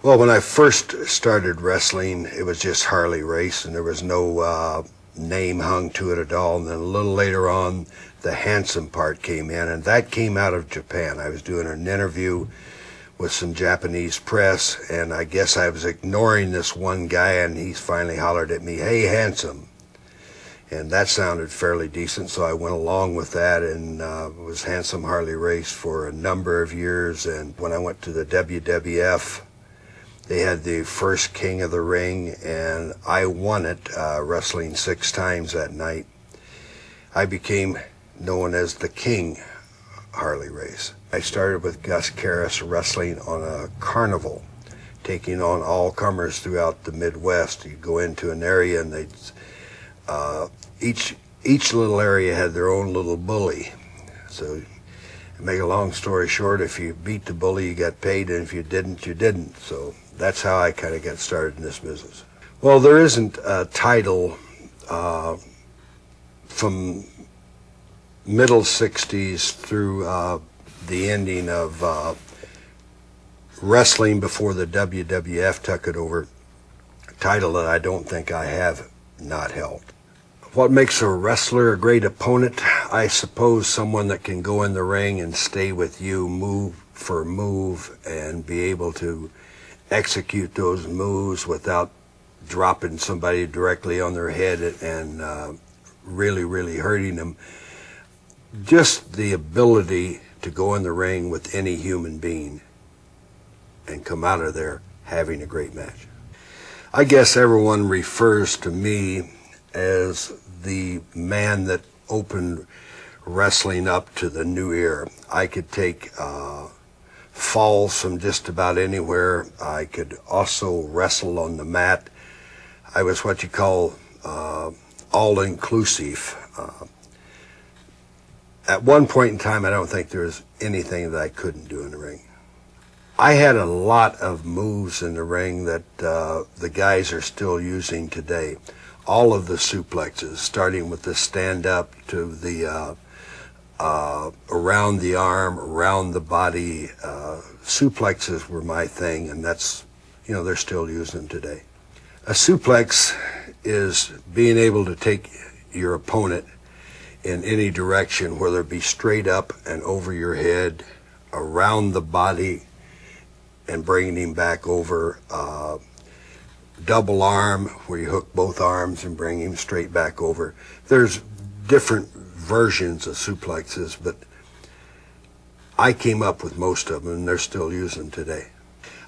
Well, when I first started wrestling, it was just Harley race, and there was no name hung to it at all. And then a little later on, the handsome part came in, and that came out of Japan. I was doing an interview with some Japanese press, and I guess I was ignoring this one guy, and he finally hollered at me, "Hey, handsome." And that sounded fairly decent, so I went along with that and was Handsome Harley Race for a number of years. And when I went to the WWF, they had the first King of the Ring, and I won it, wrestling 6 times that night. I became known as the King Harley Race. I started with Gus Karras wrestling on a carnival, taking on all comers throughout the Midwest. You'd go into an area and they'd each little area had their own little bully. So to make a long story short, if you beat the bully, you got paid, and if you didn't, you didn't. So that's how I kind of got started in this business. Well, there isn't a title from middle 60s through the ending of wrestling before the WWF took it over, a title that I don't think I have not held. What makes a wrestler a great opponent? I suppose someone that can go in the ring and stay with you move for move and be able to execute those moves without dropping somebody directly on their head and really hurting them. Just the ability to go in the ring with any human being and come out of there having a great match. I guess everyone refers to me as the man that opened wrestling up to the new era. I could take falls from just about anywhere. I could also wrestle on the mat. I was what you call all-inclusive. At one point in time, I don't think there was anything that I couldn't do in the ring. I had a lot of moves in the ring that the guys are still using today. All of the suplexes, starting with the stand-up to the around the arm, around the body. Suplexes were my thing, and that's, they're still using them today. A suplex is being able to take your opponent in any direction, whether it be straight up and over your head, around the body, and bringing him back over. Double arm, where you hook both arms and bring him straight back over. There's different versions of suplexes, but I came up with most of them, and they're still using them today.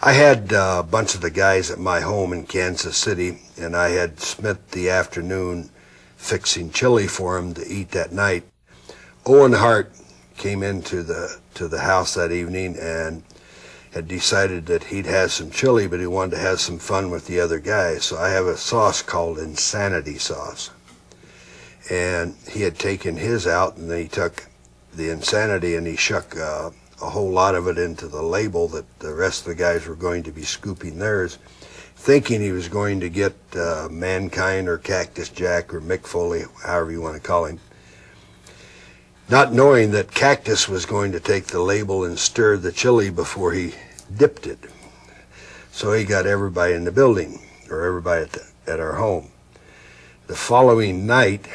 I had a bunch of the guys at my home in Kansas City, and I had spent the afternoon fixing chili for them to eat that night. Owen Hart came into the house that evening and had decided that he'd have some chili, but he wanted to have some fun with the other guys. So I have a sauce called Insanity Sauce. And he had taken his out, and then he took the Insanity and he shook a whole lot of it into the label that the rest of the guys were going to be scooping theirs, thinking he was going to get Mankind or Cactus Jack or Mick Foley, however you want to call him, not knowing that Cactus was going to take the label and stir the chili before he dipped it. So he got everybody in the building, or everybody at our home. The following night,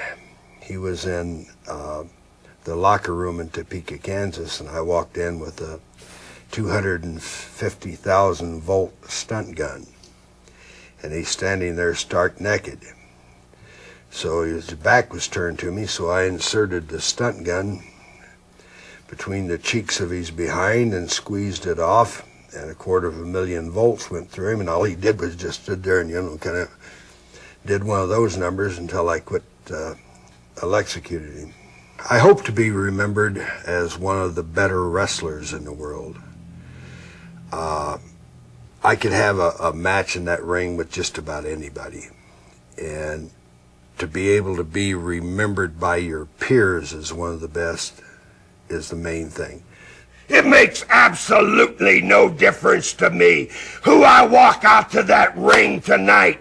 he was in the locker room in Topeka, Kansas, and I walked in with a 250,000 volt stunt gun. And he's standing there stark naked. So his back was turned to me, so I inserted the stunt gun between the cheeks of his behind and squeezed it off, and 250,000 volts went through him, and all he did was just stood there and, kind of did one of those numbers until I quit electrocuted him. I hope to be remembered as one of the better wrestlers in the world. I could have a match in that ring with just about anybody, and to be able to be remembered by your peers as one of the best is the main thing. It makes absolutely no difference to me who I walk out to that ring tonight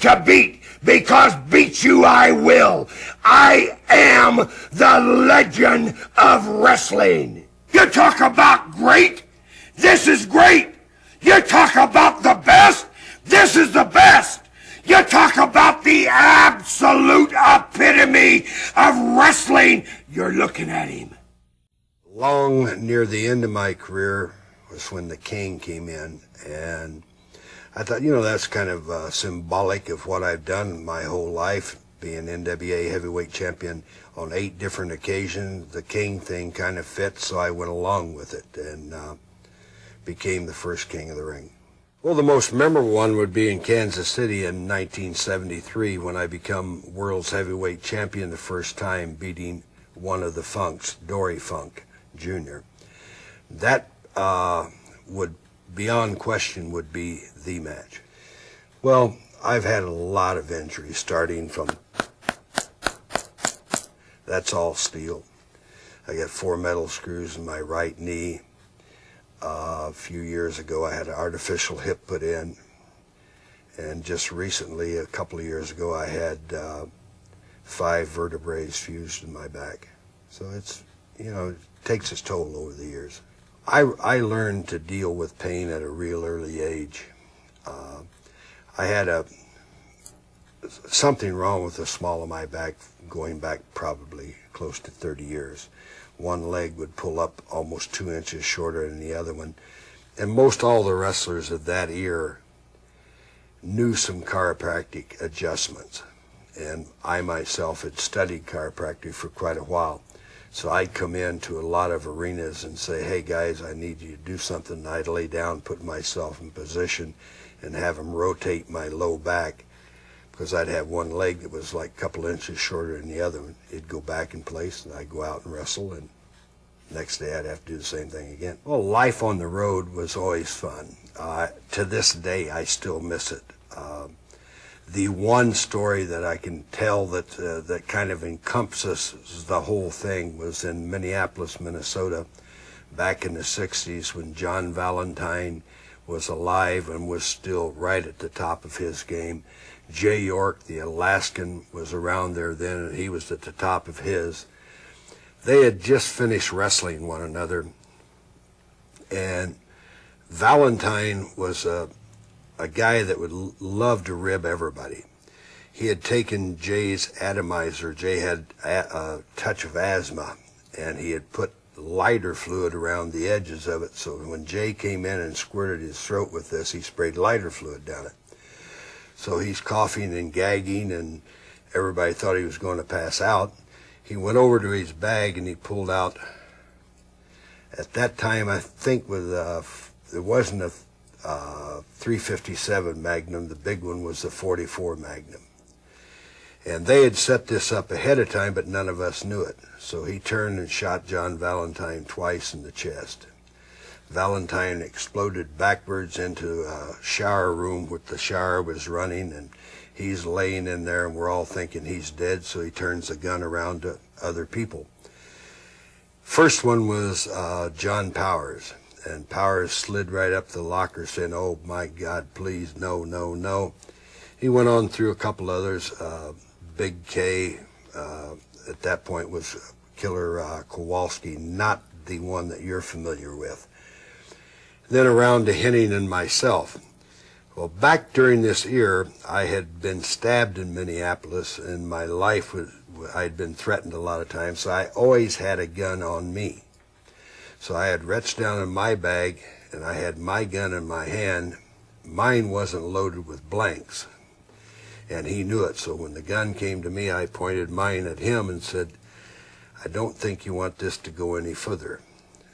to beat, because beat you I will. I am the legend of wrestling. You talk about great? This is great. You talk about the best? This is the best. You talk about the absolute epitome of wrestling. You're looking at him. Long near the end of my career was when the King came in, and I thought, that's kind of symbolic of what I've done my whole life, being NWA heavyweight champion on 8 different occasions. The King thing kind of fit, so I went along with it and became the first King of the Ring. Well, the most memorable one would be in Kansas City in 1973 when I become world's heavyweight champion the first time, beating one of the Funks, Dory Funk Jr. That would, beyond question, would be the match. Well, I've had a lot of injuries, starting from, that's all steel. I got 4 metal screws in my right knee. A few years ago, I had an artificial hip put in, and just recently, a couple of years ago, I had 5 vertebrae fused in my back. So it's, it takes its toll over the years. I learned to deal with pain at a real early age. I had something wrong with the small of my back going back probably close to 30 years. One leg would pull up almost 2 inches shorter than the other one. And most all the wrestlers of that era knew some chiropractic adjustments. And I myself had studied chiropractic for quite a while. So I'd come into a lot of arenas and say, hey guys, I need you to do something. And I'd lay down, put myself in position, and have them rotate my low back, because I'd have one leg that was like a couple inches shorter than the other one. It'd go back in place, and I'd go out and wrestle, and next day I'd have to do the same thing again. Well, life on the road was always fun. To this day, I still miss it. The one story that I can tell that kind of encompasses the whole thing was in Minneapolis, Minnesota, back in the 60s, when John Valentine was alive and was still right at the top of his game. Jay York, the Alaskan, was around there then, and he was at the top of his. They had just finished wrestling one another, and Valentine was a guy that would love to rib everybody. He had taken Jay's atomizer. Jay had a touch of asthma, and he had put lighter fluid around the edges of it, so when Jay came in and squirted his throat with this, he sprayed lighter fluid down it. So he's coughing and gagging, and everybody thought he was going to pass out. He went over to his bag and he pulled out, at that time I think it wasn't a 357 Magnum, the big one was the 44 Magnum. And they had set this up ahead of time, but none of us knew it. So he turned and shot John Valentine twice in the chest. Valentine exploded backwards into a shower room where the shower was running, and he's laying in there, and we're all thinking he's dead, so he turns the gun around to other people. First one was John Powers, and Powers slid right up the locker saying, oh my God, please, no, no, no. He went on through a couple others. Big K, at that point, was Killer Kowalski, not the one that you're familiar with. Then around to Henning and myself. Well, back during this era, I had been stabbed in Minneapolis, and my life I'd been threatened a lot of times, so I always had a gun on me. So I had reached down in my bag, and I had my gun in my hand. Mine wasn't loaded with blanks, and he knew it. So when the gun came to me, I pointed mine at him and said, I don't think you want this to go any further.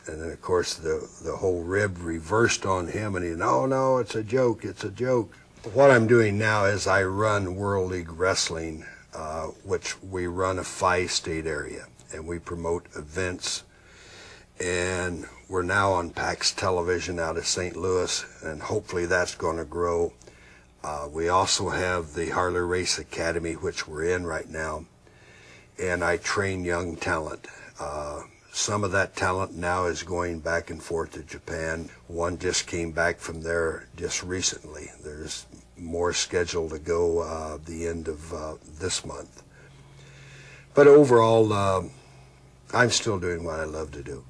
And then, of course, the whole rib reversed on him, and he, no, it's a joke, it's a joke. What I'm doing now is I run World League Wrestling, which we run a 5-state area, and we promote events. And we're now on PAX Television out of St. Louis, and hopefully that's going to grow. We also have the Harley Race Academy, which we're in right now, and I train young talent. Some of that talent now is going back and forth to Japan. One just came back from there just recently. There's more scheduled to go the end of this month. But overall, I'm still doing what I love to do.